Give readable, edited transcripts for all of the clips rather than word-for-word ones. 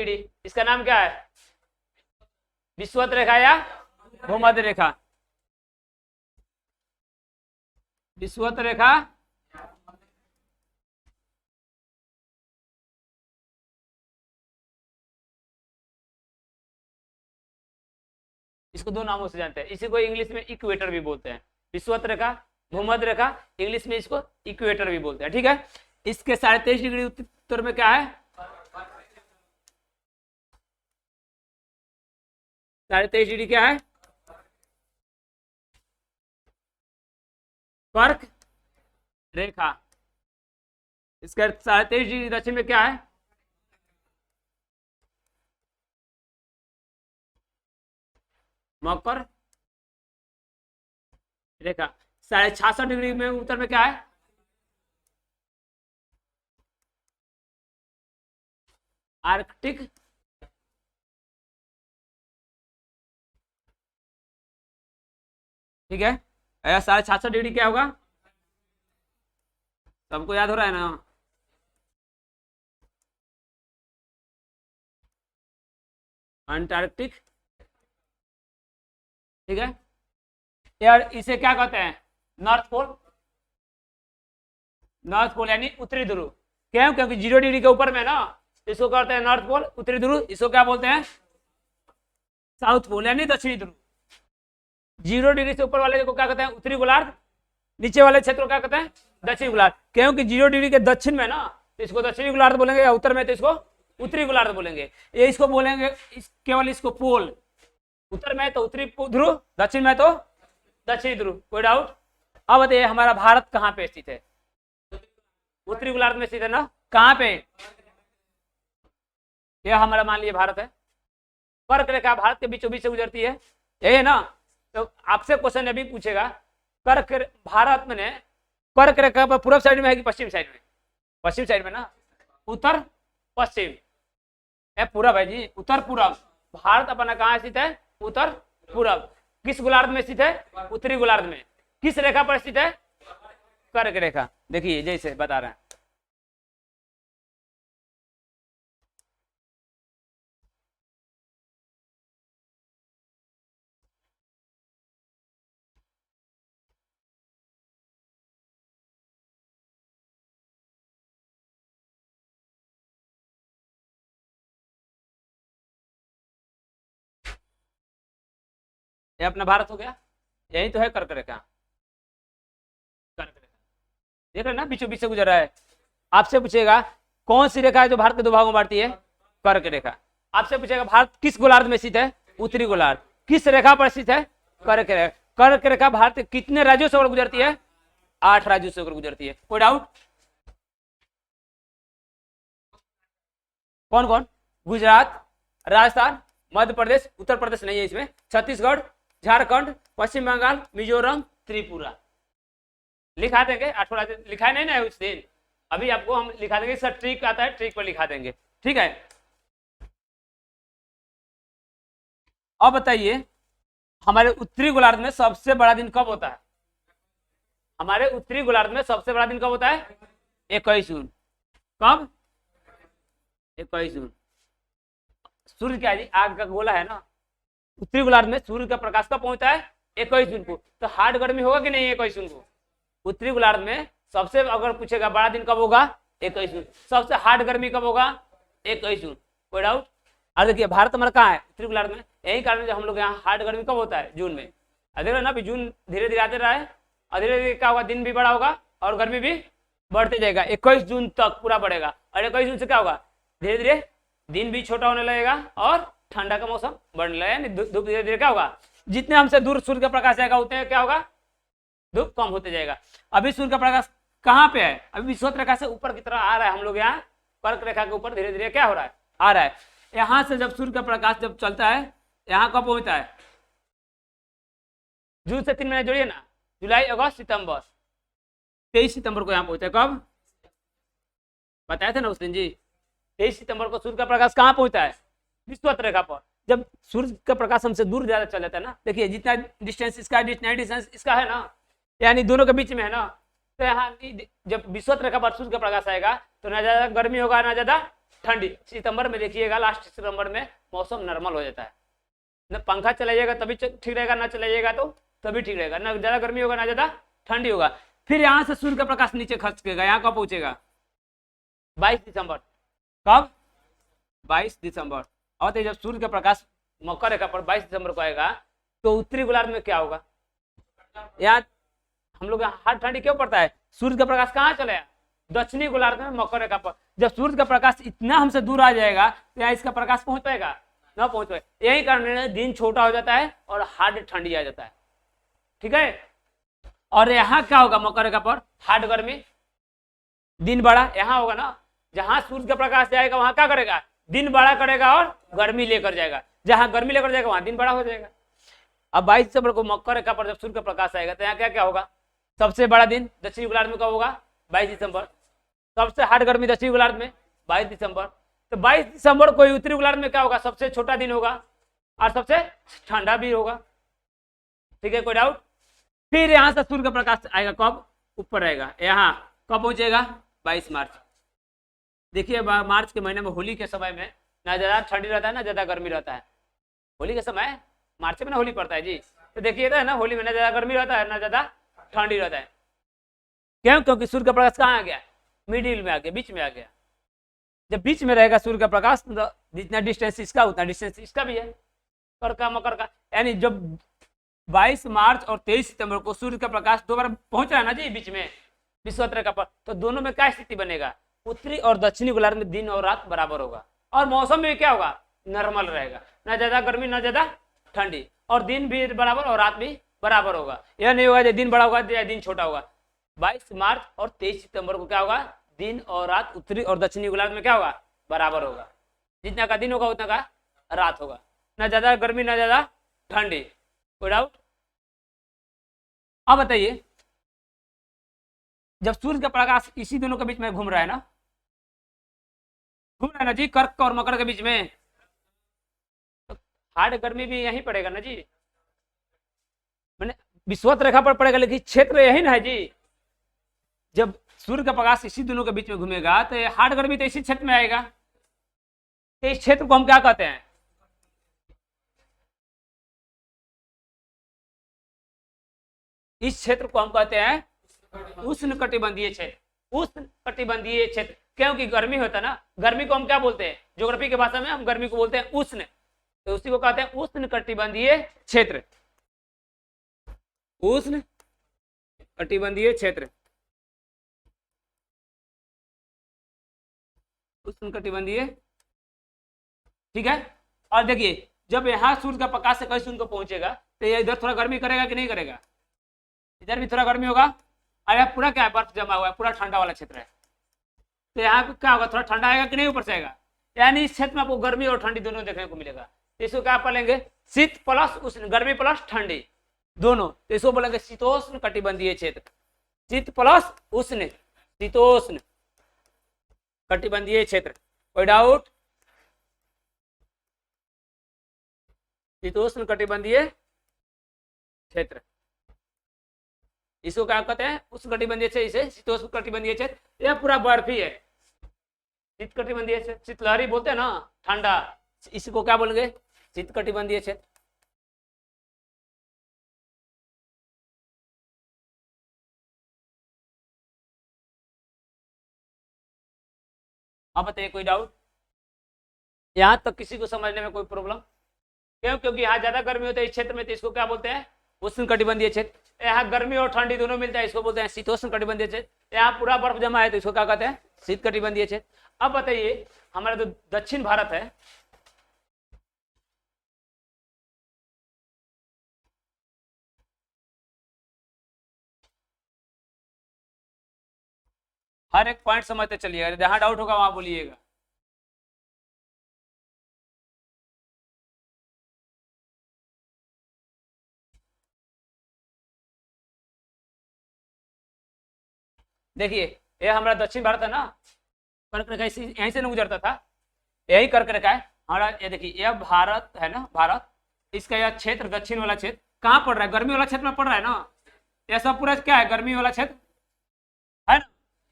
Degree, इसका नाम क्या है? विषुवत रेखा या भूमध्य रेखा? विषुवत रेखा इसको दो नामों से जानते हैं, इसी को इंग्लिश में इक्वेटर भी बोलते हैं। विषुवत रेखा, भूमध्य रेखा, इंग्लिश में इसको इक्वेटर भी बोलते हैं। ठीक है, इसके 23.5 डिग्री उत्तर में क्या है? 23.5 डिग्री क्या है? कर्क रेखा। इसका 23.5 डिग्री दक्षिण में क्या है? मकर रेखा। 66.5 डिग्री में उत्तर में क्या है? आर्कटिक ठीक है। 66.5 डिग्री क्या होगा? सबको याद हो रहा है ना? अंटार्कटिक। ठीक है यार, इसे क्या कहते हैं? North pole. नॉर्थ पोल यानी उत्तरी ध्रुव। क्यों? क्योंकि 0 डिग्री के ऊपर में ना, इसको कहते हैं नॉर्थ पोल, उत्तरी ध्रुव। इसको क्या बोलते हैं? साउथ पोल यानी दक्षिणी ध्रुव। 0 डिग्री से ऊपर वाले को क्या कहते हैं? उत्तरी गोलार्ध। नीचे वाले क्षेत्र को क्या कहते हैं? दक्षिणी गोलार्ध। क्योंकि 0 डिग्री के दक्षिण में ना, तो इसको दक्षिणी गोलार्ध बोलेंगे, या उत्तर में तो इसको उत्तरी गोलार्ध बोलेंगे। ये इसको बोलेंगे केवल इसको पोल। उत्तर में तो उत्तरी ध्रुव, दक्षिण में तो दक्षिणी ध्रुव। कोई डाउट? अब बताइए हमारा भारत कहाँ पे स्थित है? उत्तरी गोलार्ध में स्थित है ना? कहाँ पे? यह हमारा मान लीजिए भारत है। कर्क रेखा भारत के बीचों बीच से गुजरती है, यही है ना? तो आपसे क्वेश्चन अभी पूछेगा, कर्क भारत में कर्क रेखा पर पूर्व साइड में है कि पश्चिम साइड में? पश्चिम साइड में ना, उत्तर पश्चिम है पूरब है जी, उत्तर पूरब। भारत अपना कहाँ स्थित है? उत्तर पूरब। किस गोलार्ध में स्थित है? उत्तरी गोलार्ध में। किस रेखा पर स्थित है? कर्क रेखा। देखिए जैसे बता रहे हैं, ये अपना भारत हो गया, यही तो है कर्क रेखा। कर्क रेखा देख रहे ना, बीचों बीच से गुजर रहा है। आपसे पूछेगा कौन सी रेखा है जो भारत के दो भागों में बांटती है? कर्क रेखा। आपसे पूछेगा भारत किस गोलार्ध में स्थित है? उत्तरी गोलार्ध। किस रेखा पर स्थित है? कर्क रेखा। कर्क रेखा भारत के कितने राज्यों से होकर गुजरती है? 8 राज्यों से होकर गुजरती है। कोई डाउट? कौन कौन? गुजरात, राजस्थान, मध्य प्रदेश, उत्तर प्रदेश नहीं है इसमें, छत्तीसगढ़, झारखंड, पश्चिम बंगाल, मिजोरम, त्रिपुरा। लिखा देंगे 8 राज्य, लिखा नहीं ना उस दिन, अभी आपको हम लिखा देंगे। सर ट्रिक आता है, ट्रिक पर लिखा देंगे। ठीक है, अब बताइए हमारे उत्तरी गोलार्ध में सबसे बड़ा दिन कब होता है? हमारे उत्तरी गोलार्ध में सबसे बड़ा दिन कब होता है? 21 जून। कब? 21 जून। सूर्य क्या है? आग का गोला है ना, उत्तरी गोलार्ध में सूर्य का प्रकाश कब पहुंचता है? 21 जून को। तो हार्ड गर्मी होगा कि नहीं 21 जून को? उत्तरी गोलार्ध में सबसे, अगर पूछेगा बड़ा दिन कब होगा? 21 जून। सबसे हार्ड गर्मी कब होगा? 21 जून। कोई डाउट? और देखिए भारत हमारा कहाँ है? उत्तरी गोलार्ध में। यही कारण जो हम लोग यहाँ हार्ड गर्मी कब होता है? जून में। देख रहे ना, जून धीरे धीरे आते रहा है, और धीरे धीरे क्या होगा? दिन भी बड़ा होगा और गर्मी भी बढ़ते जाएगा। 21 जून तक पूरा बढ़ेगा, और 21 जून से क्या होगा? धीरे धीरे दिन भी छोटा होने लगेगा और ठंडा का मौसम बढ़ने लगेगा। धूप धीरे धीरे क्या होगा? जितने हमसे दूर सूर्य का प्रकाश जाएगा उतने क्या होगा? धूप कम होते जाएगा। अभी सूर्य का प्रकाश कहाँ पे है? अभी विषुवत रेखा से ऊपर की तरफ आ रहा है। हम लोग यहाँ कर्क रेखा के ऊपर धीरे धीरे क्या हो रहा है? आ रहा है। यहाँ से जब सूर्य का प्रकाश जब चलता है, यहाँ कब पहुंचता है? जून से 3 महीने जोड़िए ना, जुलाई, अगस्त, सितंबर। 23 सितंबर को यहाँ पहुंचता है। कब बताया था ना उस दिन जी? 23 सितंबर को सूर्य का प्रकाश कहाँ पहुंचता है? विषुवत रेखा पर। जब सूर्य का प्रकाश हमसे दूर ज्यादा चल जाता है ना, देखिए जितना डिस्टेंस इसका, जितना डिस्टेंस इसका है ना, यानी दोनों के बीच में है ना, तो यहाँ जब विषुवत रेखा पर सूर्य का प्रकाश आएगा तो ना ज्यादा गर्मी होगा ना ज्यादा ठंडी। सितंबर में देखिएगा लास्ट सितंबर में मौसम नॉर्मल हो जाता है, न पंखा चलाइएगा तभी ठीक रहेगा, ना चलाइएगा तो तभी ठीक रहेगा, ना ज्यादा गर्मी होगा ना ज्यादा ठंडी होगा। फिर यहाँ से सूर्य का प्रकाश नीचे खसकेगा, यहाँ कब पहुंचेगा? 22 दिसंबर। कब? 22 दिसंबर। और जब सूर्य का प्रकाश मकर रेखा पर 22 दिसंबर को आएगा तो उत्तरी गोलार्ध में क्या होगा? यहाँ हम लोग हर ठंडी क्यों पड़ता है? सूर्य का प्रकाश कहाँ चले? दक्षिणी गोलार्ध में मकर रेखा पर। जब सूर्य का प्रकाश इतना हमसे दूर आ जाएगा तो यहाँ इसका प्रकाश पहुंच पाएगा? ना पहुंच पाएगा। यही कारण दिन छोटा हो जाता है और हार्ड ठंडी आ जाता है, ठीक है। और यहाँ क्या होगा? मकर रेखा पर हार्ड गर्मी, दिन बड़ा यहाँ होगा ना। जहां सूर्य का प्रकाश जाएगा वहां क्या करेगा? दिन बड़ा करेगा और गर्मी लेकर जाएगा। जहां गर्मी लेकर जाएगा वहां दिन बड़ा हो जाएगा। अब 22 दिसंबर को मकर रेखा पर जब सूर्य का प्रकाश आएगा तो यहाँ क्या क्या होगा? सबसे बड़ा दिन दक्षिणी गोलार्ध में कब होगा? 22 दिसंबर। सबसे हार्ड गर्मी दक्षिणी गोलार्ध में 22 दिसंबर। तो 22 दिसंबर को उत्तरी गोलार्ध में क्या होगा? सबसे छोटा दिन होगा और सबसे ठंडा भी होगा, ठीक है, कोई डाउट? फिर यहाँ से सूर्य का प्रकाश आएगा कब? ऊपर रहेगा। यहाँ कब पहुंचेगा? 22 मार्च। देखिए मार्च के महीने में होली के समय में ना ज्यादा ठंडी रहता है ना ज्यादा गर्मी रहता है। होली के समय मार्च में ना होली पड़ता है जी, तो देखिए ना होली में ना ज्यादा गर्मी रहता है ना ज्यादा ठंडी रहता है। क्यों? क्योंकि सूर्य का प्रकाश कहाँ आ गया? मिडिल में आ गया, बीच में आ गया। जब बीच में रहेगा सूर्य का प्रकाश तो जितना डिस्टेंस इसका उतना डिस्टेंस इसका भी है, मकर का मकर का। यानी जब 22 मार्च और 23 सितंबर को सूर्य का प्रकाश दोबारा पहुंच रहा है ना जी बीच में विषुवत रेखा पर, तो दोनों में क्या स्थिति बनेगा? उत्तरी और दक्षिणी गोलार्ध में दिन और रात बराबर होगा और मौसम में क्या होगा? नॉर्मल रहेगा, ना ज्यादा गर्मी ना ज्यादा ठंडी, और दिन भी बराबर और रात भी बराबर होगा। यह नहीं होगा दिन बड़ा होगा या दिन छोटा होगा। 22 मार्च और 23 सितंबर को क्या होगा? दिन और रात उत्तरी और दक्षिणी गोलार्ध में क्या होगा? बराबर होगा। जितना का दिन होगा उतना का रात होगा, ना ज्यादा गर्मी ना ज्यादा ठंडी, कोई डाउट? अब बताइए जब सूर्य का प्रकाश इसी दोनों के बीच में घूम रहा है ना, घूम रहा है ना जी, कर्क और मकर के बीच में, तो हार्ड गर्मी भी यहीं पड़ेगा ना जी, मैंने विषुवत रेखा पर पड़ेगा, लेकिन क्षेत्र यही ना है जी। जब सूर्य का प्रकाश इसी दोनों के बीच में घूमेगा तो हार्ड गर्मी तो इसी क्षेत्र में आएगा। तो इस क्षेत्र को हम क्या कहते हैं? इस क्षेत्र को हम कहते हैं उष्ण कटिबंधीय क्षेत्र। उष्ण कटिबंधीय क्षेत्र, क्योंकि गर्मी होता है ना, गर्मी को हम क्या बोलते हैं? ज्योग्राफी की भाषा में हम गर्मी को बोलते हैं उष्ण, तो उसी को कहते हैं उष्ण कटिबंधीय क्षेत्र। उष्ण कटिबंधीय क्षेत्र, उष्ण कटिबंधीय, ठीक है। और देखिए जब यहाँ सूर्य का प्रकाश से कहीं उनको पहुंचेगा तो ये इधर थोड़ा गर्मी करेगा कि नहीं करेगा? इधर भी थोड़ा गर्मी होगा, और यहाँ पूरा क्या है? बर्फ जमा हुआ है, पूरा ठंडा वाला क्षेत्र है, तो यहाँ क्या होगा? थोड़ा ठंडा आएगा कि नहीं ऊपर से आएगा? यानी इस क्षेत्र में आपको गर्मी और ठंडी दोनों देखने को मिलेगा। तो इसको क्या बोलेंगे? शीत प्लस उष्ण, गर्मी प्लस ठंडी दोनों, तो इसको बोलेंगे शीतोष्ण कटिबंधीय क्षेत्र। शीत प्लस उष्ण, शीतोष्ण कटिबंधीय क्षेत्र, कोई डाउट? शीतोष्ण कटिबंधीय क्षेत्र, इसको क्या कहते हैं? उष्ण कटिबंधीय क्षेत्र, इसे शीतोष्ण कटिबंधीय क्षेत्र। यह पूरा बर्फ ही है, शीत कटिबंधीय क्षेत्र। शीतलहरी बोलते हैं ना ठंडा, इसको क्या बोलेंगे? शीत कटिबंधीय क्षेत्र। अब बताइए कोई डाउट? यहां तक किसी को समझने में कोई प्रॉब्लम? क्यों? क्योंकि यहाँ ज्यादा गर्मी होता है इस क्षेत्र में, तो इसको क्या बोलते हैं? उष्ण कटिबंधीय क्षेत्र। यहाँ गर्मी और ठंडी दोनों मिलता है, इसको बोलते हैं शीतोष्ण कटिबंधीय क्षेत्र। यहाँ पूरा बर्फ जमा है तो इसको क्या कहते हैं? शीत कटिबंधीय क्षेत्र। अब बताइए हमारा जो दक्षिण भारत है, हर एक पॉइंट समझते चलिएगा, जहां डाउट होगा वहां बोलिएगा। देखिए ये हमारा दक्षिण भारत है ना, कर्क रेखा यहीं से न गुजरता था, यही कर्क रेखा है हमारा। ये देखिए यह भारत है ना, भारत, इसका यह क्षेत्र दक्षिण वाला क्षेत्र कहाँ पड़ रहा है? गर्मी वाला क्षेत्र में पड़ रहा है ना। यह सब पूरा क्या है? गर्मी वाला क्षेत्र है ना।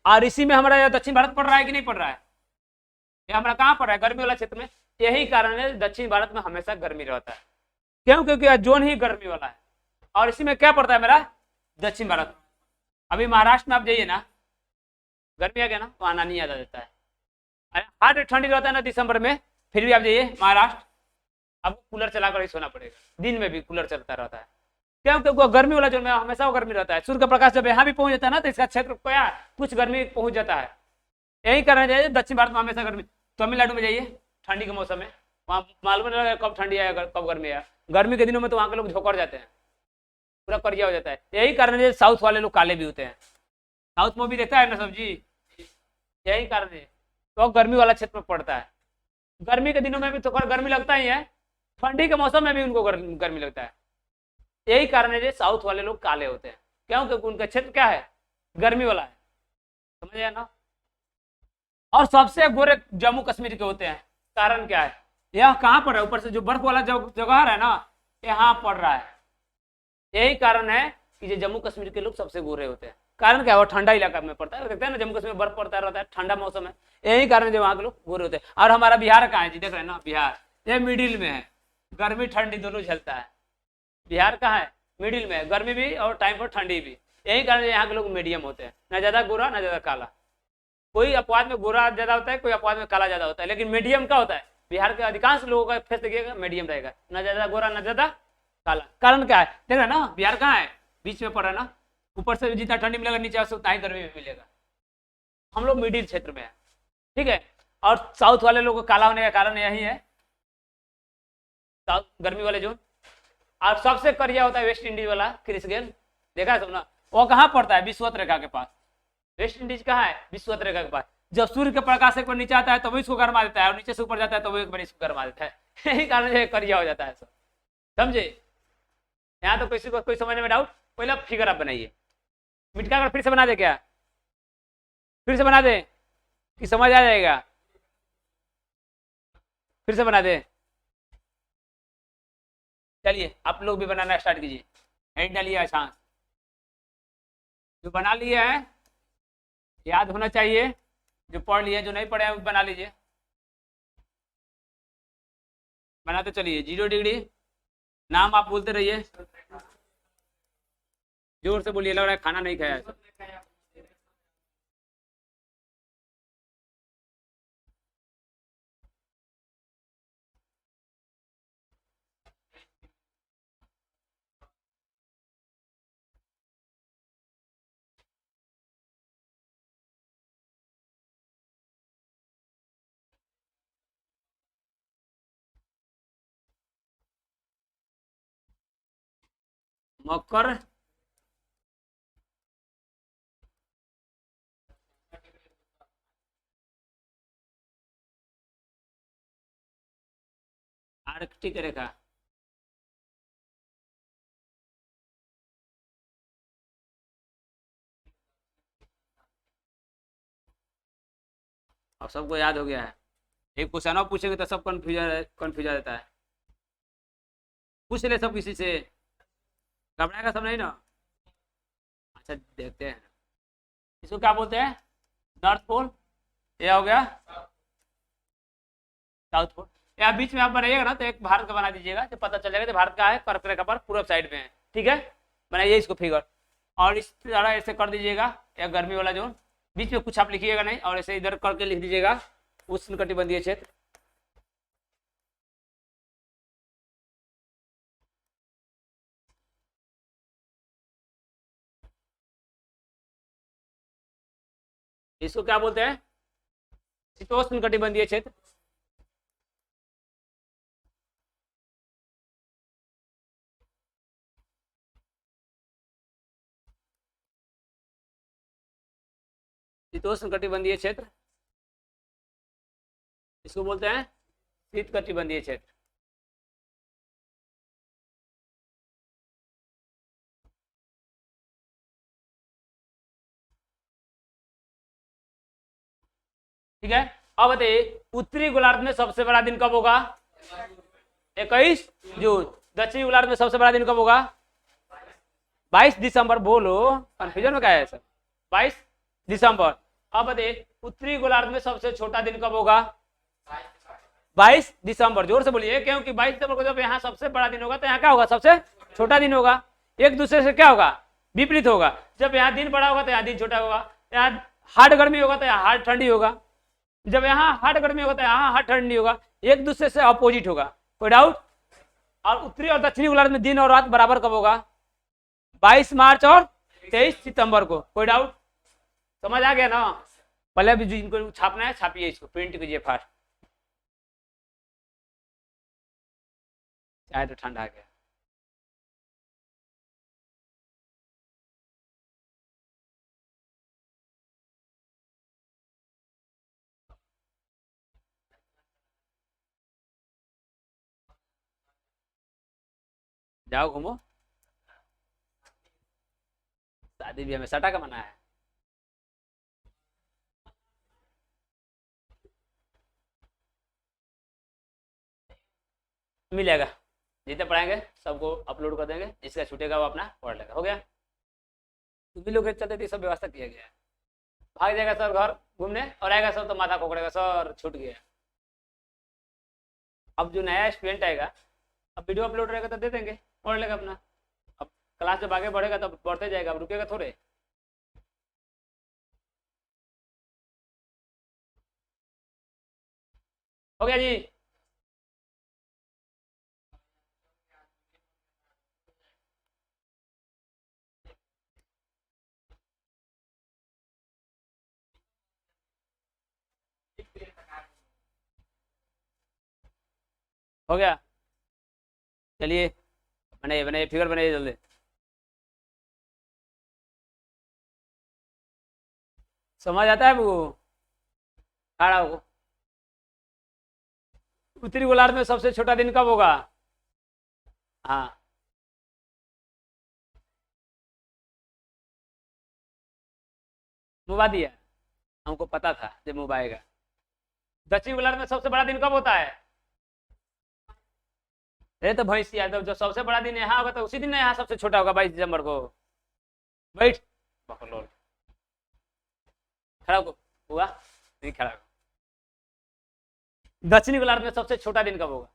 और इसी में हमारा यह दक्षिण भारत पड़ रहा है कि नहीं पड़ रहा है? ये हमारा कहाँ पर है, गर्मी वाला क्षेत्र में। यही कारण है दक्षिण भारत में हमेशा गर्मी रहता है। क्यों? क्योंकि जोन ही गर्मी वाला है। और इसी में क्या पड़ता है मेरा, दक्षिण भारत। अभी महाराष्ट्र में आप जाइए ना, गर्मी आ गया ना, वहां नहीं याद आ जाता है। हर ठंडी रहता है ना दिसंबर में, फिर भी आप जाइए महाराष्ट्र, आपको कूलर चलाकर ही सोना पड़ेगा, दिन में भी कूलर चलता रहता है। क्यों? क्योंकि गर्मी वाला जो में हमेशा वो गर्मी रहता है। सूर्य का प्रकाश जब यहाँ भी पहुंच जाता है ना, तो इसका क्षेत्र क्या कुछ गर्मी पहुंच जाता है। यही कारण है दक्षिण भारत में हमेशा गर्मी। तमिलनाडु में जाइए ठंडी के मौसम में, वहाँ मालूम नहीं कब ठंडी आएगा कब गर्मी आएगा। गर्मी के दिनों में तो वहाँ के लोग झोंकर जाते हैं, पूरा करिया हो जाता है। यही कारण है साउथ वाले लोग काले भी होते हैं। साउथ में भी देखता है ना सब्जी, यही कारण है। तो गर्मी वाला क्षेत्र में पड़ता है। गर्मी के दिनों में भी तो गर्मी लगता ही है, ठंडी के मौसम में भी उनको गर्मी लगता है। यही कारण है साउथ वाले लोग काले होते हैं। क्यों? क्योंकि उनका क्षेत्र क्या है, गर्मी वाला है। समझ आया ना। और सबसे गोरे जम्मू कश्मीर के होते हैं। कारण क्या है, यह कहाँ पर है, ऊपर से जो बर्फ वाला जगह है ना, यहाँ पड़ रहा है। यही कारण है कि जम्मू कश्मीर के लोग सबसे गोरे होते हैं। कारण क्या है, वो ठंडा इलाका में पड़ता है। देखते हैं ना जम्मू कश्मीर में बर्फ पड़ता रहता है, ठंडा मौसम है। यही कारण है वहाँ के लोग गोरे होते हैं। और हमारा बिहार कहाँ है जी, देख रहे हैं ना, बिहार ये मिडिल में है, गर्मी ठंडी दोनों झेलता है। बिहार कहाँ है, मिडिल में है, गर्मी भी और टाइम पर ठंडी भी। यही कारण यहाँ के लोग मीडियम होते हैं, ना ज्यादा गोरा ना ज्यादा काला। कोई अपवाद में गोरा ज्यादा होता है, कोई अपवाद में काला ज्यादा होता है, लेकिन मीडियम का होता है। बिहार के अधिकांश लोगों का फेस देखिएगा मीडियम रहेगा, ना ज्यादा गोरा ना ज्यादा काला। कारण क्या है, देख रहे ना, बिहार कहाँ है, बीच में पड़ा ना। ऊपर से जितना ठंडी मिलेगा, नीचे से उतना ही गर्मी में मिलेगा। हम लोग मिडिल क्षेत्र में है, ठीक है। और साउथ वाले लोगों को काला होने का कारण यही है, साउथ गर्मी वाले जोन। और सबसे करिया होता है वेस्ट इंडीज वाला क्रिस गेल, देखा है सब ना। वो कहाँ पड़ता है, विषुवत रेखा के पास। वेस्ट इंडीज कहाँ है, विषुवत रेखा के पास। जब सूर्य के प्रकाश एक बार नीचे आता है तो वो इसको गर्मा देता है, और नीचे से ऊपर जाता है तो वो एक बार इसको गर्मा देता है। यही कारण से करिया हो जाता है सब, समझे। यहाँ तो किसी को कोई समझने में डाउट, पहले फिगर आप बनाइए। मिटका कर फिर से बना दे क्या, फिर से बना दे कि समझ आ जाएगा, फिर से बना दे। चलिए आप लोग भी बनाना स्टार्ट कीजिए, हेड डालिए आसान। जो बना लिए है याद होना चाहिए, जो पढ़ लिए, जो नहीं पढ़े हैं वो बना लीजिए। बनाते चलिए। 0 डिग्री, नाम आप बोलते रहिए, जोर से बोलिए, लग रहा है खाना नहीं खाया है। मकर, आर्कटिक रेखा, अब सबको याद हो गया है। एक क्वेश्चन और पूछेंगे तो सब कंफ्यूज आ जाता है। पूछ ले सब किसी से, घबराएगा सब नहीं ना। अच्छा देखते हैं, इसको क्या बोलते हैं, नॉर्थ पोल, ये हो गया साउथ पोल। या बीच में आप बनाइएगा ना तो एक भारत का बना दीजिएगा, तो पता चल जाएगा तो भारत का है, कर्क रेखा पर पूर्व साइड में है, ठीक है। बनाइए इसको फिगर, और इस तरह ऐसे कर दीजिएगा, या गर्मी वाला जोन। बीच में कुछ आप लिखिएगा नहीं, और ऐसे इधर करके लिख दीजिएगा उष्णकटिबंधीय क्षेत्र। इसको क्या बोलते हैं, शीतोष्ण कटिबंधीय क्षेत्र। शीतोष्ण कटिबंधीय क्षेत्र, इसको बोलते हैं शीत कटिबंधीय क्षेत्र। ठीक है। अब बताइए उत्तरी गोलार्ध में सबसे बड़ा दिन कब होगा, 21 जून। दक्षिणी गोलार्ध में सबसे बड़ा दिन कब होगा, 22 दिसंबर। बोलो कंफ्यूजन में क्या है सर, 22 दिसंबर। अब बताइए उत्तरी गोलार्ध में सबसे छोटा दिन कब होगा, 22 दिसंबर, जोर से बोलिए, क्योंकि 22 दिसंबर को जब यहाँ सबसे बड़ा दिन होगा तो यहाँ क्या होगा, सबसे छोटा दिन होगा। एक दूसरे से क्या होगा, विपरीत होगा। जब यहाँ दिन बड़ा होगा तो यहाँ दिन छोटा होगा। यहाँ हार्ड गर्मी होगा तो यहाँ हार्ड ठंडी होगा। जब यहाँ हार्ड गर्मी होगा तो यहाँ हार्ड ठंडी होगा। एक दूसरे से अपोजिट होगा, कोई डाउट। और उत्तरी और दक्षिणी गोलार्ध में दिन और रात बराबर कब होगा, 22 मार्च और 23 सितंबर को। कोई डाउट, समझ आ गया ना। पहले भी जिनको छापना है छापिए, इसको प्रिंट कीजिए फास्ट, चाहे तो ठंडा आ गया। जाओ घूमो, शादी भी हमें सटा का मना है। मिलेगा, जितने पढ़ाएंगे सबको अपलोड कर देंगे, जिसका छूटेगा वो अपना पढ़ लेगा। हो गया, तुम भी लोग के चलते सब व्यवस्था किया गया है। भाग जाएगा सर घर घूमने और आएगा सर तो माथा कोकड़ेगा, सर छूट गया। अब जो नया स्टूडेंट आएगा, अब वीडियो अपलोड रहेगा तो दे देंगे, पढ़ लेगा अपना। अब क्लास जब आगे बढ़ेगा तब बढ़ते जाएगा, अब रुकेगा थोड़े। हो गया जी। हो गया, चलिए बनाइए बनाइए, फिगर बनाइए जल्दी। समझ आता है वो, खड़ा हो। उत्तरी गोलार्ध में सबसे छोटा दिन कब होगा, हाँ मुबा दिया, हमको पता था जब मुबा आएगा। दक्षिण गोलार्ध में सबसे बड़ा दिन कब होता है, अरे तो भैंसिया, जो सबसे बड़ा दिन यहाँ होगा तो उसी दिन यहाँ सबसे छोटा होगा, 22 दिसंबर को। बैठ बकलोल, खड़ा हो हुआ नहीं, खड़ा हो। दक्षिणी गोलार्ध में सबसे छोटा दिन कब होगा,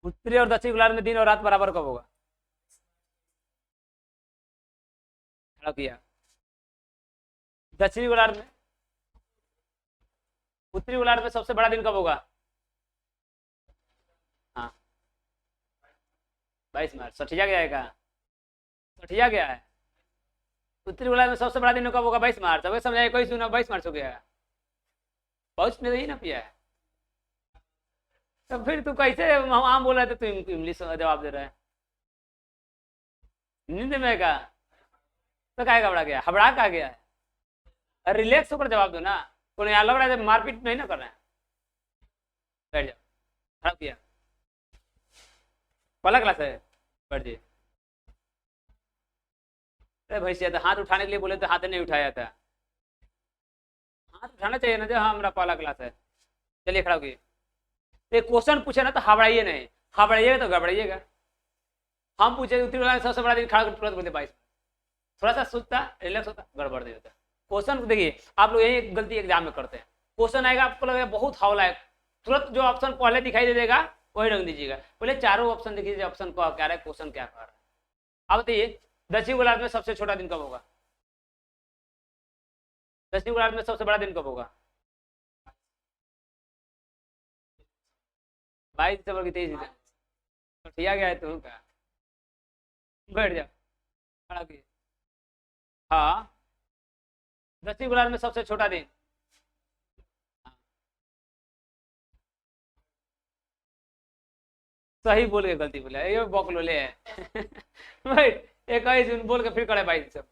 उत्तरी और दक्षिणी गोलार्ध में दिन और रात बराबर कब होगा, खड़ा किया। दक्षिणी गोलार्ध में, उत्तरी गोलार्ध में सबसे बड़ा दिन कब होगा, हाँ 22 मार्च। सठिया गया है क्या, सठिया गया है। उत्तरी गोलार्ध में सबसे बड़ा दिन कब होगा, 22 मार्च। अब समझाइए, कोई सुना 22 मार्च हो गया है, बहुत में ही ना पिया है। तो फिर तू कैसे हम आम बोल रहे थे, तू इंग्लिश जवाब दे रहा है, नींद में का तो क्या घबरा गया, हबड़ा का गया है। रिलैक्स होकर जवाब दो ना, कोई यहाँ लग रहा है मारपीट नहीं ना कर रहे हैं। बैठ जाओ, खराब किया, पहला क्लास है, बैठ जाइए। अरे भैया तो हाथ उठाने के लिए बोले तो हाथ नहीं उठाया था, हाथ उठाना चाहिए ना, जो हाँ हमारा पहला क्लास है। चलिए खड़ा होइए, एक क्वेश्चन पूछे ना तो हबड़ाइए नहीं, हबड़ाइएगा तो गड़बड़ाइएगा। हम पूछे उत्तरी गोलार्ध में सबसे बड़ा दिन, खड़ा तुरंत बोलते 22। थोड़ा सा सोचता, रिलैक्स होता, गड़बड़ नहीं होता। क्वेश्चन देखिए, आप लोग यही गलती एग्जाम में करते हैं। क्वेश्चन आएगा, आपको लगेगा बहुत हौला है, तुरंत जो ऑप्शन पहले दिखाई दे देगा वही रख दीजिएगा। पहले चारों ऑप्शन देखिए, ऑप्शन को क्या रहा है, क्वेश्चन क्या कर रहा है। अब बताइए, दक्षिण गोलार्ध में सबसे छोटा दिन कब होगा, दक्षिण गोलार्ध में सबसे बड़ा दिन कब होगा, 22 दिसंबर की 23 दिसंबर। तो ठीक गया है तुम का, बैठ जाओ, खड़ा कीजिए। हाँ, दक्षिण गोलार्ध में सबसे छोटा दिन, सही बोल के गलती बोला, ये बकलोले है। बैठ, एक ही जून बोल के फिर करे 22 दिसंबर।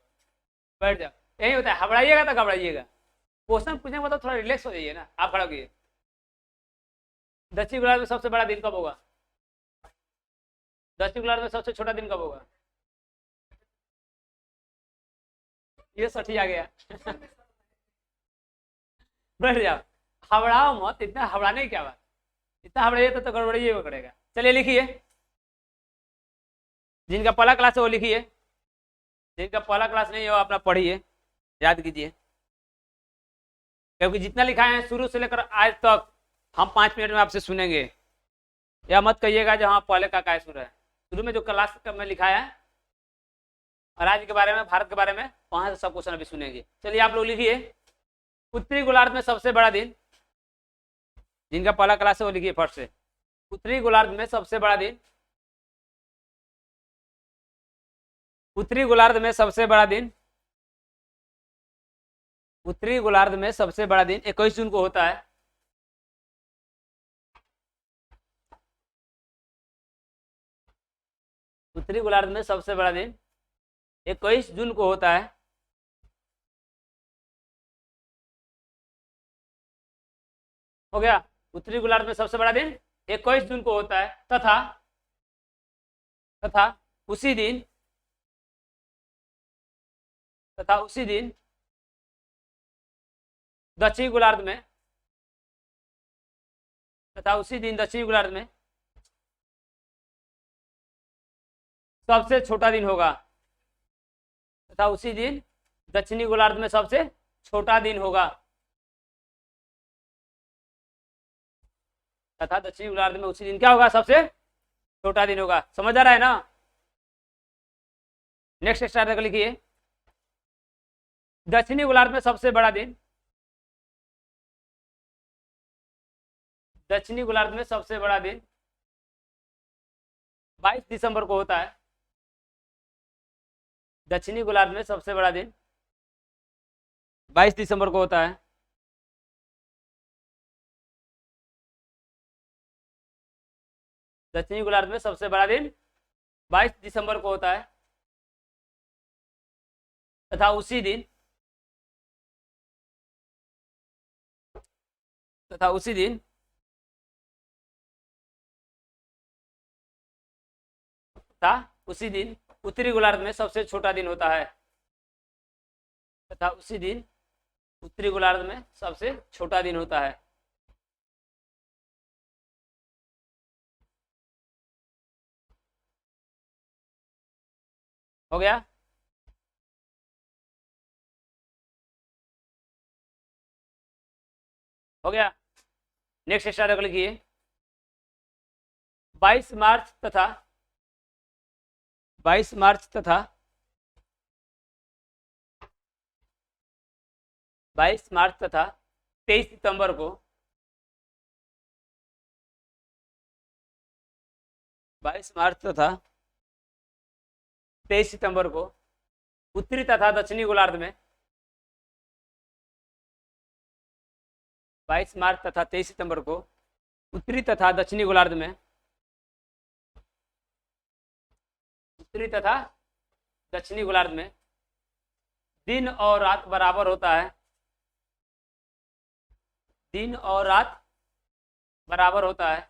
बैठ जाओ, यही होता है, हबड़ाइएगा तो घबराइएगा। क्वेश्चन पूछने के बाद थोड़ा रिलैक्स हो जाइए ना। आप खड़ा होइए, दक्षिण गोलार्ध में सबसे बड़ा दिन कब होगा, दक्षिण गोलार्ध में सबसे छोटा दिन कब होगा, ये सठी आ गया। बैठ जाओ, हबड़ाओ मत, इतना हबड़ाने की क्या बात, इतना हबड़ाइए तो गड़बड़ाइए वो करेगा। चलिए लिखिए, जिनका पहला क्लास है वो लिखिए, जिनका पहला क्लास नहीं है वो अपना पढ़िए, याद कीजिए। क्योंकि जितना लिखा है शुरू से लेकर आज तक हम 5 मिनट में आपसे सुनेंगे। या मत कहिएगा जो हाँ पहले का काय शुरू है, शुरू में जो क्लास में लिखा है और आज के बारे में, भारत के बारे में, वहां से सब क्वेश्चन अभी सुनेंगे। चलिए आप लोग लिखिए, उत्तरी गोलार्ध में सबसे बड़ा दिन, जिनका पहला क्लास है वो लिखिए फर्स्ट से। उत्तरी गोलार्ध में सबसे बड़ा दिन, उत्तरी गोलार्ध में सबसे बड़ा दिन, उत्तरी गोलार्ध में सबसे बड़ा दिन 21 जून को होता है। उत्तरी गोलार्ध में सबसे बड़ा दिन 21 जून को होता है। हो गया, उत्तरी गोलार्ध में सबसे बड़ा दिन 21 जून को होता है तथा तथा उसी दिन तथा उसी दिन दक्षिणी गोलार्ध में तथा उसी दिन दक्षिणी गोलार्ध में सबसे छोटा दिन होगा, तथा उसी दिन दक्षिणी गोलार्ध में सबसे छोटा दिन होगा, तथा दक्षिणी गोलार्ध में उसी दिन क्या होगा, सबसे छोटा दिन होगा। समझ आ रहा है ना? नेक्स्ट स्टार्ट कर लिखिए, दक्षिणी गोलार्ध में सबसे बड़ा दिन, दक्षिणी गोलार्ध में सबसे बड़ा दिन 22 दिसंबर को होता है। दक्षिणी गोलार्ध में सबसे बड़ा दिन 22 दिसंबर को होता है। दक्षिणी गोलार्ध में सबसे बड़ा दिन 22 दिसंबर को होता है तथा उसी दिन उत्तरी गोलार्ध में सबसे छोटा दिन होता है, तथा उसी दिन उत्तरी गोलार्ध में सबसे छोटा दिन होता है। हो गया? हो गया। नेक्स्ट स्टार्ट लिखिए, 22 मार्च तथा 22 मार्च तथा 22 मार्च तथा 23 सितंबर को 22 मार्च तथा 23 सितंबर को उत्तरी तथा दक्षिणी गोलार्ध में 22 मार्च तथा 23 सितंबर को उत्तरी तथा दक्षिणी गोलार्ध में उत्तरी तथा दक्षिणी गोलार्ध में दिन और रात बराबर होता है, दिन और रात बराबर होता है।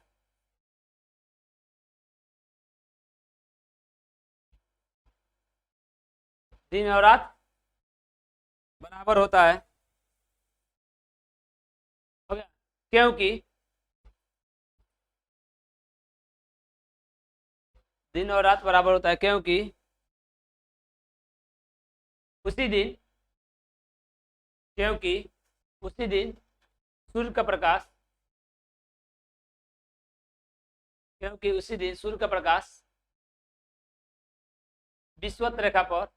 दिन और रात बराबर होता है। हो गया? क्योंकि दिन और रात बराबर होता है क्योंकि उसी दिन सूर्य का प्रकाश विषुवत रेखा पर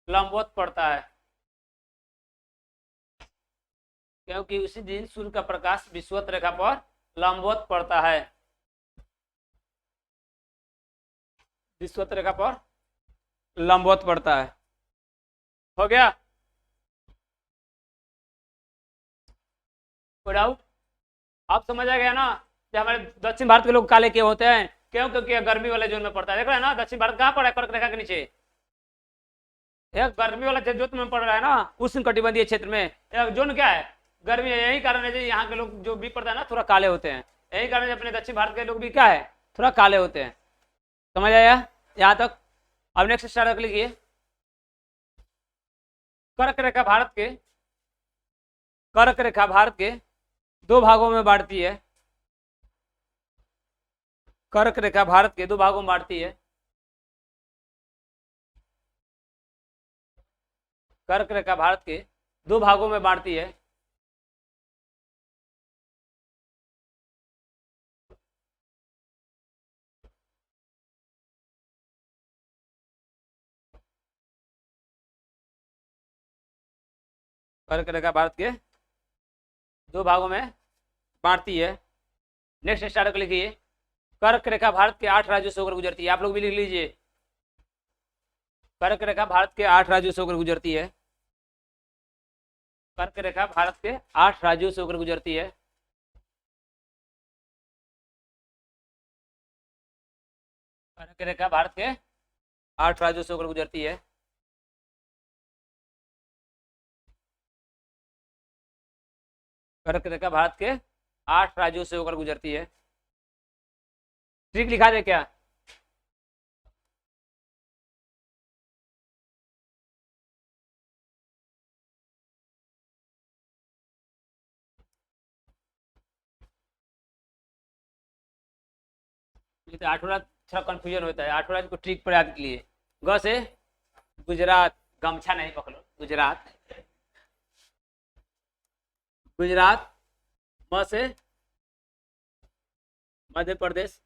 लंबवत पड़ता है। क्योंकि उसी दिन सूर्य का प्रकाश विषुवत रेखा पर लंबवत पड़ता है, विषुवत रेखा पर लंबवत पड़ता है। हो गया? कोई डाउट? आप समझ आ गया ना कि हमारे दक्षिण भारत के लोग काले क्यों होते हैं? क्यों? क्योंकि गर्मी वाले जोन में पड़ता है। देख रहे हैं ना, दक्षिण भारत कहाँ पड़ा है? कर्क रेखा के नीचे। एक गर्मी वाला जो तुम्हें पड़ रहा है ना, उष्ण कटिबंधीय क्षेत्र में एक जोन क्या है? गर्मी है। यही कारण है जी यहाँ के लोग जो भी पड़ता है ना थोड़ा काले होते हैं। यही कारण है अपने दक्षिण भारत के लोग भी क्या है, थोड़ा काले होते हैं। समझ आया यहाँ तक? अब नेक्स्ट स्टार्ट लिखिए, कर्क रेखा भारत के दो भागों में बांटती है। कर्क रेखा भारत के दो भागों में बांटती है। कर्क रेखा भारत के दो भागों में बांटती है। कर्क रेखा भारत के दो भागों में बांटती है। नेक्स्ट स्टार्ट कर लिखिए। कर्क रेखा भारत के 8 राज्यों से होकर गुजरती है। आप लोग भी लिख लीजिए। कर्क रेखा भारत के 8 राज्यों से होकर गुजरती है। कर्क रेखा भारत के 8 राज्यों से होकर गुजरती है। कर्क रेखा भारत के 8 राज्यों से होकर गुजरती है। कर्क रेखा भारत के 8 राज्यों से होकर गुजरती है। ट्रिक लिखा दे क्या? ये तो 8 राज्य थोड़ा कंफ्यूजन होता है। 8 राज्य को ट्रिक पर याद के लिए ग से गुजरात, गमछा नहीं पकड़ो, गुजरात। गुजरात। म से मध्य प्रदेश।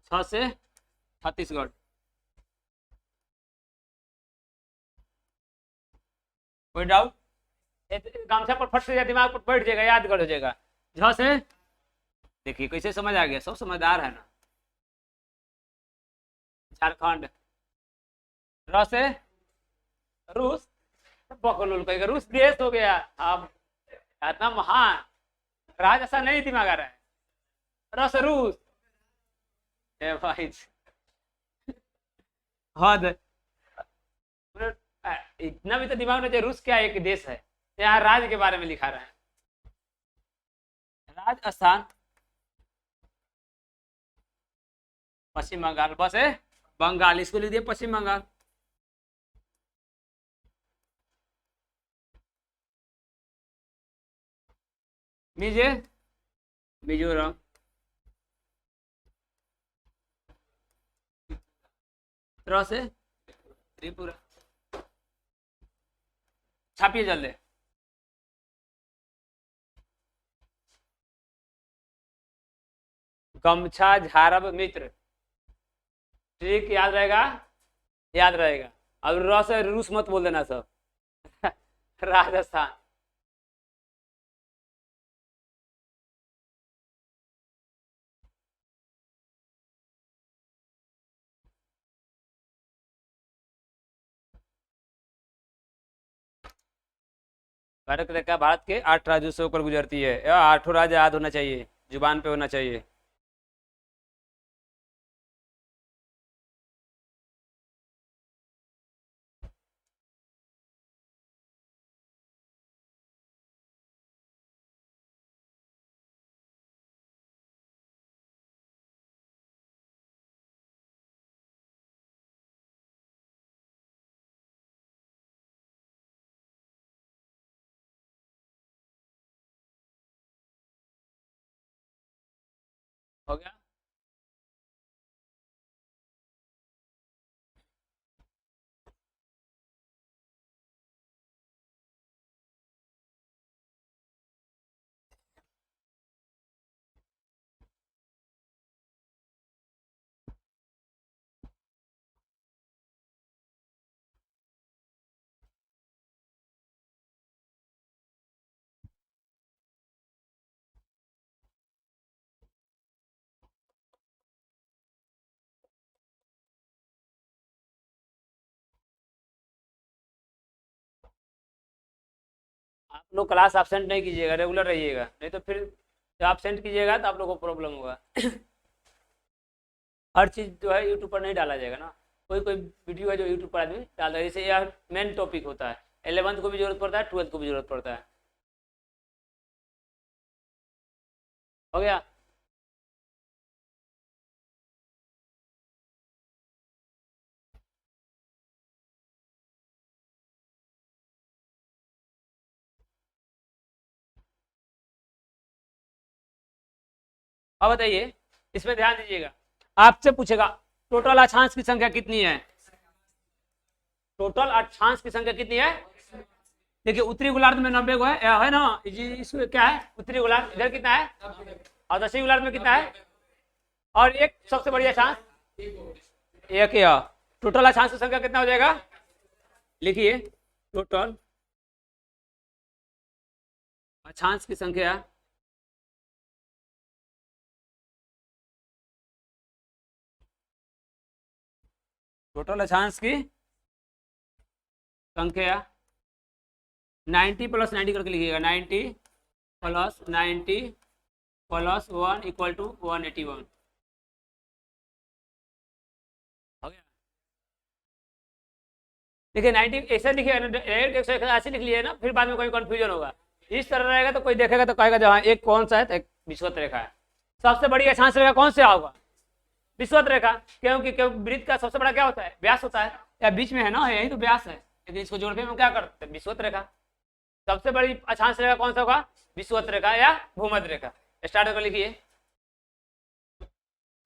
छ से छत्तीसगढ़। कोई डाउट? गामछा पर फट से दिमाग पर बैठ जाएगा, याद कर हो जाएगा। झ से देखिए कैसे समझ आ गया, सब समझदार है ना। झारखंड। र से रूस। बकलुल कहेगा रूस देश हो गया। अब इतना महान राज ऐसा नहीं दिमाग आ रहा है। र से रूस। ए भाई हद। इतना भी तो दिमाग में, रूस क्या एक देश है? यहाँ राज्य के बारे में लिखा रहा है। राजस्थान। पश्चिम बंगाल। बस है बंगाल, इसको लिख दिया पश्चिम बंगाल। मीजे मिजोरम। त्रा से त्रिपुरा। छापिए जल्दी। गमछा झारब मित्र। ट्रिक याद रहेगा, याद रहेगा। अब र से रूस मत बोल देना सब। राजस्थान। कर्क रेखा भारत के 8 राज्यों से होकर गुजरती है। 8 राज्य याद होना चाहिए, जुबान पे होना चाहिए। हो गया? आप लोग क्लास एब्सेंट नहीं कीजिएगा, रेगुलर रहिएगा, नहीं तो फिर जब एब्सेंट कीजिएगा तो आप लोग को प्रॉब्लम होगा। हर चीज़ जो है यूट्यूब पर नहीं डाला जाएगा ना। कोई कोई वीडियो है जो यूट्यूब पर आदमी डालता है, जैसे यह मेन टॉपिक होता है। 11th को भी जरूरत पड़ता है, 12th को भी जरूरत पड़ता है। हो गया? अब बताइए, इसमें ध्यान दीजिएगा। आपसे पूछेगा टोटल अक्षांश की संख्या कितनी है। टोटल अक्षांश की संख्या कितनी है? देखिए उत्तरी गोलार्ध में 90 को है ना जी, इसमें क्या है उत्तरी गोलार्ध, इधर कितना है और दक्षिणी गोलार्ध में कितना है, और एक सबसे बड़ी अक्षांश एक ही है। टोटल अक्षांश की संख्या कितना हो जाएगा? लिखिए टोटल अक्षांश की संख्या टोटल अक्षांश की संख्या 90 + 90 करके लिखिएगा। 90 + 90 + 1 = 181 हो गया। देखिए 90 ऐसे लिखिए, ऐसे लिख लिए ना, फिर बाद में कोई कंफ्यूजन होगा। इस तरह रहेगा तो कोई देखेगा तो कहेगा जहाँ एक कौन सा है तो एक विषुवत रेखा है। सबसे बड़ी अक्षांश रेखा कौन से होगा? विषुवत रेखा, क्योंकि वृत्त का सबसे बड़ा क्या होता है? व्यास होता है, या बीच में है ना, यही तो व्यास है, लेकिन इसको जोड़ने में क्या करते हैं? विषुवत रेखा। सबसे बड़ी अक्षांश रेखा कौन सा होगा? विषुवत रेखा या भूमध्य रेखा। स्टार्ट कर लिखिए,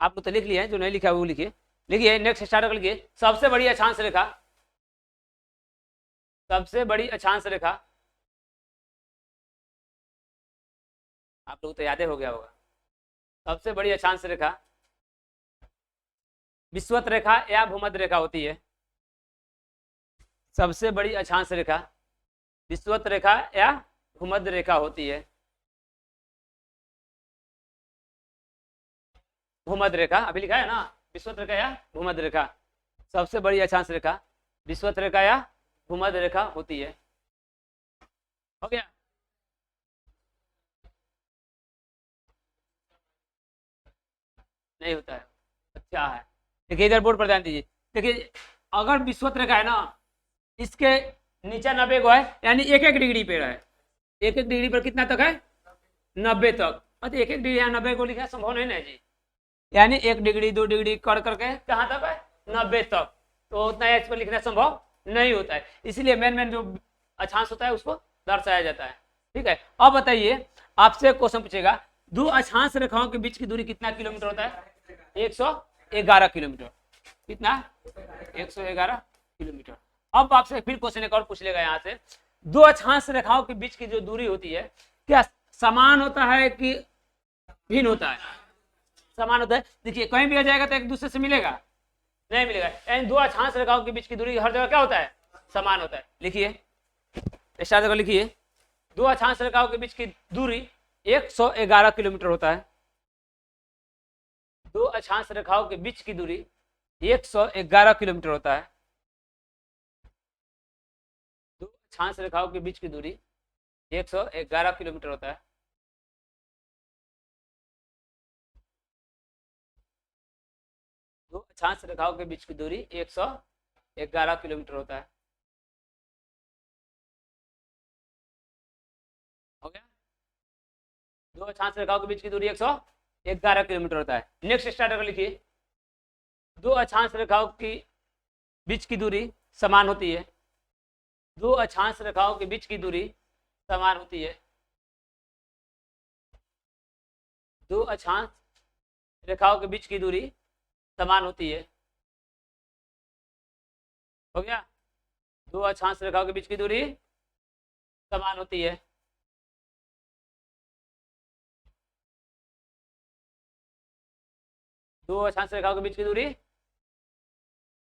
आप लोग तो लिख लिए, जो नहीं लिखा वो लिखिए। लिखिए नेक्स्ट स्टार्ट कर लिखिए। सबसे बड़ी अक्षांश रेखा, सबसे बड़ी अक्षांश रेखा, आप लोग तो याद हो गया होगा। सबसे बड़ी अक्षांश रेखा विषुवत रेखा या भूमध्य रेखा होती है। सबसे बड़ी अक्षांश रेखा विषुवत रेखा या भूमध्य रेखा होती है। भूमध्य रेखा अभी लिखा है ना, विषुवत रेखा या भूमध्य रेखा। सबसे बड़ी अक्षांश रेखा विषुवत रेखा या भूमध्य रेखा होती है। हो गया। नहीं होता है, अच्छा है। देखिए इधर बोर्ड पर ध्यान दीजिए। देखिए अगर विषुवत रेखा है ना, इसके नीचे 90 को है, यानी 1-1 डिग्री पे है। 1-1 डिग्री पर कितना तक है? 90 तक। और 1-1 डिग्री यहाँ 90 को लिखना संभव नहीं ना जी, यानी 1 डिग्री 2 डिग्री कर करके कहाँ तक है? 90 तक। तो उतना इस पर लिखना संभव नहीं होता है, इसलिए मेन जो अक्षांश होता है उसको दर्शाया जाता है। ठीक है, अब बताइए, आपसे क्वेश्चन पूछेगा दो अक्षांश रेखाओं के बीच की दूरी कितना किलोमीटर होता है? 111 किलोमीटर। कितना? 111 किलोमीटर। अब आपसे फिर क्वेश्चन एक और पूछ लेगा यहाँ से, दो अक्षांश रेखाओं के बीच की जो दूरी होती है क्या समान होता है कि भिन्न होता है? समान होता है। देखिए कहीं भी आ जाएगा तो एक दूसरे से मिलेगा नहीं मिलेगा, यानी दो अक्षांश रेखाओं के बीच की दूरी हर जगह क्या होता है? समान होता है। लिखिए स्टार्ट कर लिखिए, दो अक्षांश रेखाओं के बीच की दूरी 111 किलोमीटर होता है। दो अक्षांश रेखाओं के बीच की दूरी 111 किलोमीटर होता है। दो अक्षांश रेखाओं के बीच की दूरी 111 किलोमीटर होता है। दो अक्षांश रेखाओं के बीच की दूरी 111 किलोमीटर होता है। हो गया। दो अक्षांश रेखाओं के बीच की दूरी 111 किलोमीटर होता है। नेक्स्ट स्टार्ट कर लिखिए, दो अक्षांश रेखाओं की बीच की दूरी समान होती है। दो अक्षांश रेखाओं के बीच की दूरी समान होती है। दो अक्षांश रेखाओं के बीच की दूरी समान होती है। हो गया। दो अक्षांश रेखाओं के बीच की दूरी समान होती है। दो अक्षांश रेखाओं के बीच की दूरी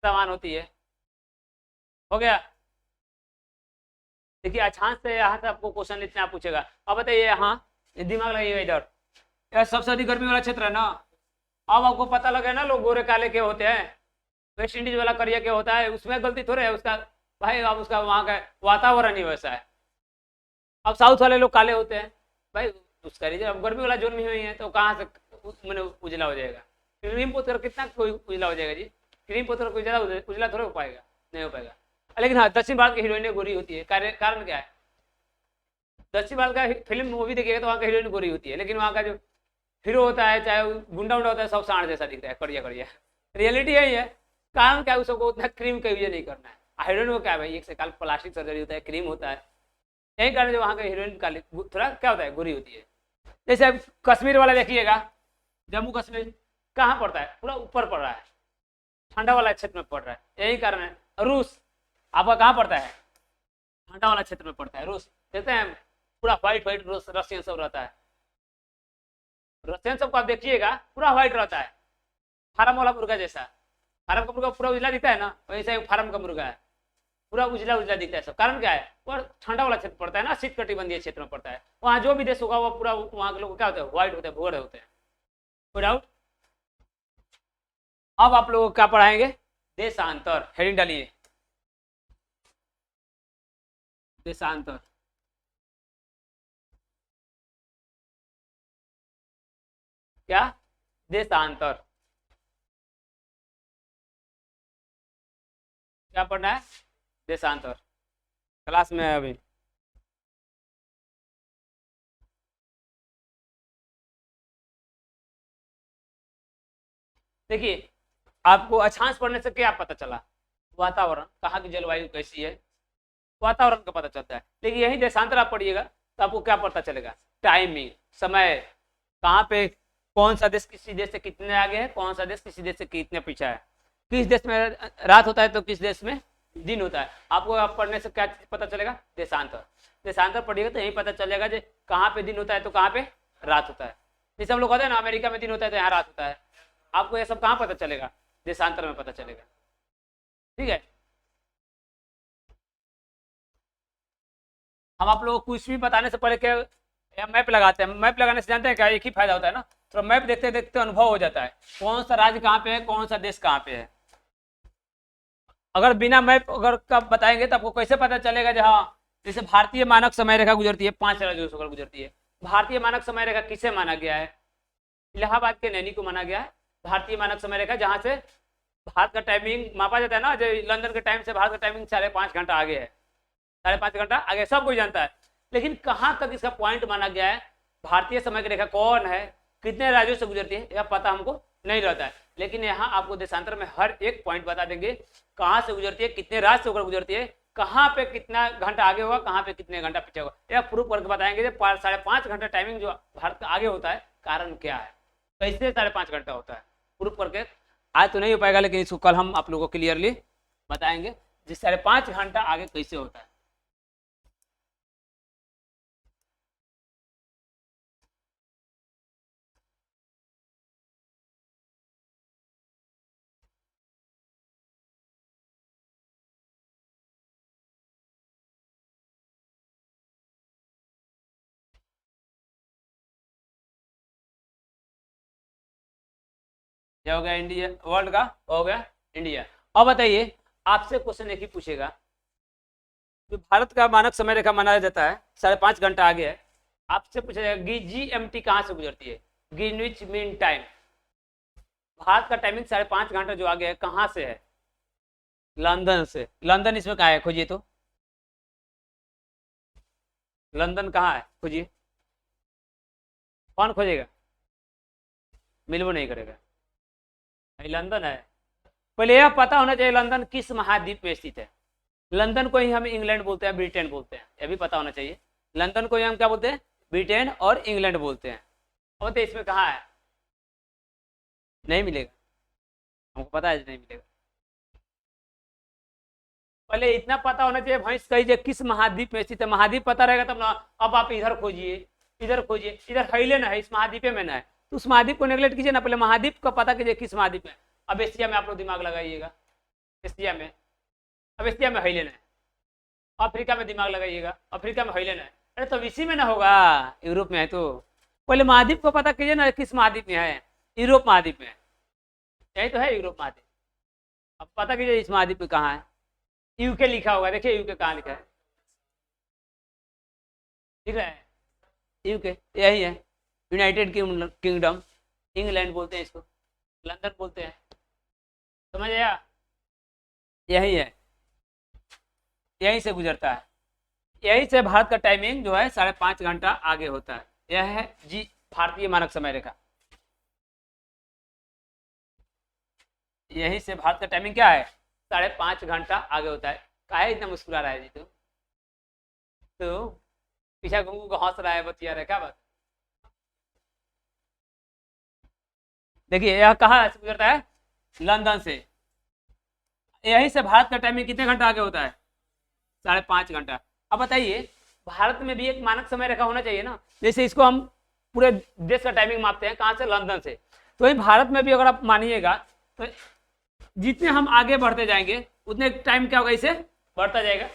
समान होती है। हो गया। देखिए अक्षांश से यहाँ से आपको क्वेश्चन इतना पूछेगा। अब बताइए यहाँ दिमाग लगाइएगा, इधर यह सबसे अधिक गर्मी वाला क्षेत्र है ना। अब आपको पता लगे ना लोग गोरे काले के होते हैं, वेस्ट इंडीज वाला करिया के होता है, उसमें गलती थोड़े है उसका भाई, अब उसका वहाँ का वातावरण ही वैसा है। अब साउथ वाले लोग काले होते हैं भाई, उसका रीजन अब गर्मी वाला जोन में हुई है तो कहाँ से मैंने उजला हो जाएगा? क्रीम पोत कर कितना कोई उजला हो जाएगा जी? क्रीम पोत कर कोई ज़्यादा उजला थोड़ा हो पाएगा, नहीं हो पाएगा। लेकिन हाँ दक्षिण भारत की हीरोइनें गोरी होती है, कारण क्या है? दक्षिण भारत का फिल्म मूवी देखिएगा तो वहाँ का हीरोइन गोरी होती है, लेकिन वहाँ का जो हीरो होता है चाहे गुंडा उंडा होता है सब सांड जैसा दिखता है, कड़िया कड़िया। रियलिटी यही है। कारण क्या है? उसको उतना क्रीम का यूज नहीं करना है। हीरोइन को क्या है भाई, एक से काल प्लास्टिक सर्जरी होता है, क्रीम होता है, यही कारण जो वहाँ का हीरोइन काली थोड़ा क्या होता है, गोरी होती है। जैसे अब कश्मीर वाला देखिएगा, जम्मू कश्मीर कहाँ पड़ता है? पूरा ऊपर पड़ रहा है, ठंडा वाला क्षेत्र में पड़ रहा है, यही कारण है। रूस आपका कहाँ पड़ता है? ठंडा वाला क्षेत्र में पड़ता है। रूस देखते हैं पूरा व्हाइट व्हाइट रूस रशियन सब रहता है। रशियन सबको आप देखिएगा पूरा व्हाइट रहता है, फार्म वाला मुर्गा जैसा। फार्म का मुर्गा पूरा उजला दिखता है ना, वैसे फार्म का मुर्गा है, पूरा उजला उजला दिखता है सब। कारण क्या है? और ठंडा वाला क्षेत्र पड़ता है ना, शीत कटिबंधीय क्षेत्र में पड़ता है। वहाँ जो भी देश होगा वो पूरा वहाँ के लोग क्या होते हैं? व्हाइट होते हैं, भूरे होते हैं। कोई डाउट? अब आप लोगों को क्या पढ़ाएंगे? देशांतर। हेडिंग डालिए, देशांतर। क्या? देशांतर। क्या पढ़ना है? देशांतर। क्लास में है अभी। देखिए आपको अक्षांश पढ़ने से क्या पता चला? वातावरण, कहाँ की जलवायु कैसी है, वातावरण का पता चलता है। लेकिन यही देशांतर आप पढ़िएगा तो आपको क्या पता चलेगा? टाइमिंग, समय, कहाँ पे कौन सा देश किसी देश से कितने आगे है, कौन सा देश किसी देश से कितने पीछे है, किस देश में रात होता है तो किस देश में दिन होता है। आपको आप पढ़ने से क्या पता चलेगा? देशांतर। देशांतर पढ़िएगा तो यही पता चलेगा जो कहाँ पे दिन होता है तो कहाँ पे रात होता है। जैसे हम लोग कहते हैं ना अमेरिका में दिन होता है तो यहाँ रात होता है, आपको ये सब कहाँ पता चलेगा? देशांतर में पता चलेगा। ठीक है, हम आप लोगों को कुछ भी बताने से पहले क्या मैप लगाते हैं। मैप लगाने से जानते हैं क्या? एक ही फायदा होता है ना, तो मैप देखते देखते अनुभव हो जाता है कौन सा राज्य कहाँ पे है, कौन सा देश कहाँ पे है। अगर बिना मैप अगर कब बताएंगे तो आपको कैसे पता चलेगा? हाँ जैसे भारतीय मानक समय रेखा गुजरती है, 5 राज्यों से गुजरती है। भारतीय मानक समय रेखा किसे माना गया है? इलाहाबाद के नैनी को माना गया है भारतीय मानक समय रेखा, जहाँ से भारत का टाइमिंग मापा जाता है ना। जो लंदन के टाइम से भारत का टाइमिंग 5.5 घंटा आगे है, 5.5 घंटा आगे, सब कोई जानता है। लेकिन कहाँ तक इसका पॉइंट माना गया है, भारतीय समय की रेखा कौन है, कितने राज्यों से गुजरती है, यह पता हमको नहीं रहता है। लेकिन यहाँ आपको देशांतर में हर एक पॉइंट बता देंगे, कहाँ से गुजरती है, कितने राज्य से होकर गुजरती है, कहाँ पे कितना घंटा आगे होगा, कहाँ पे कितने घंटा पीछे होगा। यह प्रूफ करके बताएंगे 5.5 घंटा टाइमिंग जो भारत का आगे होता है, कारण क्या है, कैसे 5.5 घंटा होता है, प्रूफ करके। आज तो नहीं हो पाएगा लेकिन इसको कल हम आप लोगों को क्लियरली बताएंगे जिस 5.5 घंटा आगे कैसे होता है। क्या हो गया? इंडिया वर्ल्ड का हो गया इंडिया। अब बताइए, आपसे क्वेश्चन एक ही पूछेगा, जो भारत का मानक समय रेखा माना जाता है 5.5 घंटा आगे है, आपसे पूछा जाएगा GMT कहाँ से गुजरती है? Greenwich mean time. भारत का टाइमिंग 5.5 घंटा जो आगे है कहाँ से है? लंदन से। लंदन इसमें कहाँ है? खोजिए तो, लंदन कहाँ है? खोजिए, कौन खोजेगा? मिलबो नहीं करेगा। लंदन है। पहले यह पता होना चाहिए लंदन किस महाद्वीप में स्थित है। लंदन को ही हम इंग्लैंड बोलते हैं, ब्रिटेन बोलते हैं, यह भी पता होना चाहिए। लंदन को ही हम क्या बोलते हैं? ब्रिटेन और इंग्लैंड बोलते हैं। और तो इसमें कहाँ है? नहीं मिलेगा, हमको पता है नहीं मिलेगा। पहले इतना पता होना चाहिए भैंस कही किस महाद्वीप में स्थित है। महाद्वीप पता रहेगा तब ना। अब आप इधर खोजिए, इधर खोजिए, इधर हिले ना है, इस महाद्वीप में ना है, तो उस महाद्वीप को नेग्लेक्ट कीजिए ना, पहले महाद्वीप का पता कीजिए किस महाद्वीप में। अब एशिया में आप लोग दिमाग लगाइएगा, एशिया में, अब एशिया में हिले ना है। अफ्रीका में दिमाग लगाइएगा, अफ्रीका में हिले ना है। अरे तो इसी में ना होगा, यूरोप में है तो पहले महाद्वीप को पता कीजिए ना किस महाद्वीप में है। यूरोप महाद्वीप में, यही तो है यूरोप महाद्वीप। अब पता कीजिए इस महाद्वीप में कहाँ है। यूके लिखा होगा, देखिए यूके कहाँ लिखा है, ठीक है, यूके यही है, यूनाइटेड किंगडम, इंग्लैंड बोलते हैं इसको, लंदन बोलते हैं, समझ आया? यही है, यहीं से गुजरता है, यहीं से भारत का टाइमिंग जो है 5.5 घंटा आगे होता है। यह है जी भारतीय मानक समय रेखा। यहीं से भारत का टाइमिंग क्या है? 5.5 घंटा आगे होता है। काहे इतना मुस्कुरा रहा है जी तू? तो पीछा घूम को हंस रहा है, बतिया रहा है, क्या बात? देखिए यह कहाँ से गुजरता है? लंदन से। यहीं से भारत का टाइमिंग कितने घंटा आगे होता है? 5.5 घंटा। अब बताइए भारत में भी एक मानक समय रेखा होना चाहिए ना, जैसे इसको हम पूरे देश का टाइमिंग मापते हैं कहाँ से, लंदन से, तो वही भारत में भी अगर आप मानिएगा तो जितने हम आगे बढ़ते जाएंगे उतने टाइम क्या होगा, इसे बढ़ता जाएगा।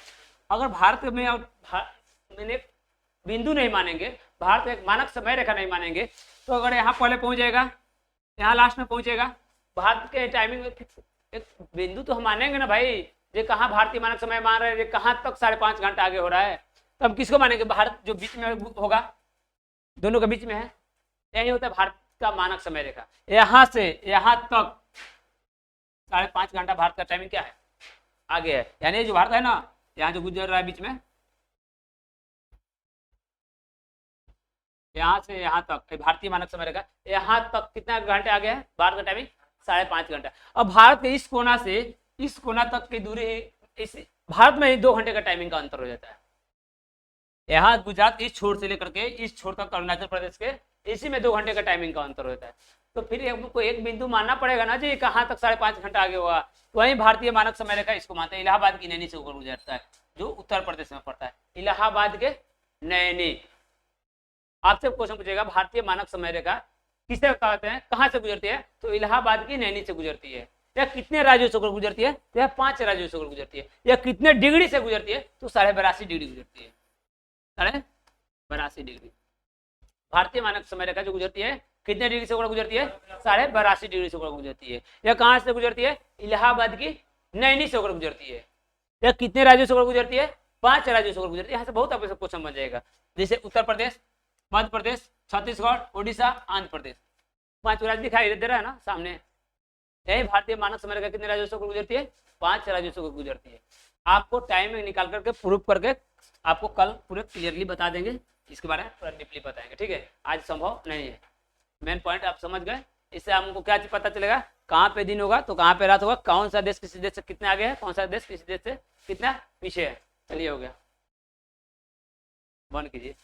अगर भारत में मैंने बिंदु नहीं मानेंगे, भारत में एक मानक समय रेखा नहीं मानेंगे, तो अगर यहाँ पहले पहुंच जाएगा, यहाँ लास्ट में पहुंचेगा, भारत के टाइमिंग में एक बिंदु तो हम मानेंगे ना भाई, ये कहाँ भारतीय मानक समय मान रहे हैं, ये कहाँ तक 5.5 घंटा आगे हो रहा है, तो हम किसको मानेंगे, भारत जो बीच में होगा, दोनों के बीच में है, यही होता है भारत का मानक समय रेखा। यहाँ से यहाँ तक 5.5 घंटा भारत का टाइमिंग क्या है, आगे है, यानी जो भारत है ना, यहाँ जो गुजर रहा है बीच में, यहाँ से यहाँ तक भारतीय मानक समय रेखा, यहाँ तक कितना घंटे आगे है भारत का टाइमिंग, 5.5 घंटा। अब भारत के इस कोना से इस कोना तक की दूरी, इस भारत में ही 2 घंटे का टाइमिंग का अंतर हो जाता है। यहाँ गुजरात इस छोर से लेकर के इस छोर तक अरुणाचल प्रदेश के, इसी में 2 घंटे का टाइमिंग का अंतर होता है। तो फिर हमको एक बिंदु मानना पड़ेगा ना जी, कहाँ तक 5.5 घंटा आगे होगा, तो वही भारतीय मानक समय रेखा इसको मानते हैं। इलाहाबाद की नैनी से होकर गुजरता है, जो उत्तर प्रदेश में पड़ता है, इलाहाबाद के नैनी। आपसे क्वेश्चन पूछेगा भारतीय मानक समय रेखा किससे बताते हैं, कहाँ से गुजरती है, तो इलाहाबाद की नैनी से गुजरती है। या कितने राज्यों से गुजरती है, तो यह 5 राज्यों से गुजरती है। या कितने डिग्री से गुजरती है, तो 82.5 डिग्री गुजरती है, 82.5 डिग्री। भारतीय मानक समय रेखा जो गुजरती है कितने डिग्री से गुजरती है, 82.5 डिग्री से गुजरती है। यह कहाँ से गुजरती है, इलाहाबाद की नैनी से गुजरती है। यह कितने राज्यों से गुजरती है, 5 राज्यों से गुजरती है। यहाँ से बहुत आपको क्वेश्चन बन जाएगा, जैसे उत्तर प्रदेश, मध्य प्रदेश, छत्तीसगढ़, उड़ीसा, आंध्र प्रदेश, 5 राज्य दिखाई दे रहा है ना सामने। यही भारतीय मानक समय रेखा कितने राज्यों से गुजरती है, 5 राज्यों से गुजरती है। आपको टाइम में निकाल करके प्रूफ करके आपको कल पूरे क्लियरली बता देंगे, इसके बारे में पूरा डीपली बताएंगे, ठीक है। आज संभव नहीं है, मेन पॉइंट आप समझ गए। इससे हमको क्या चीज पता चलेगा, कहाँ पे दिन होगा तो कहाँ पे रात होगा, कौन सा देश किसी देश से कितने आगे है, कौन सा देश किसी देश से कितना पीछे है। चलिए हो गया, बंद कीजिए।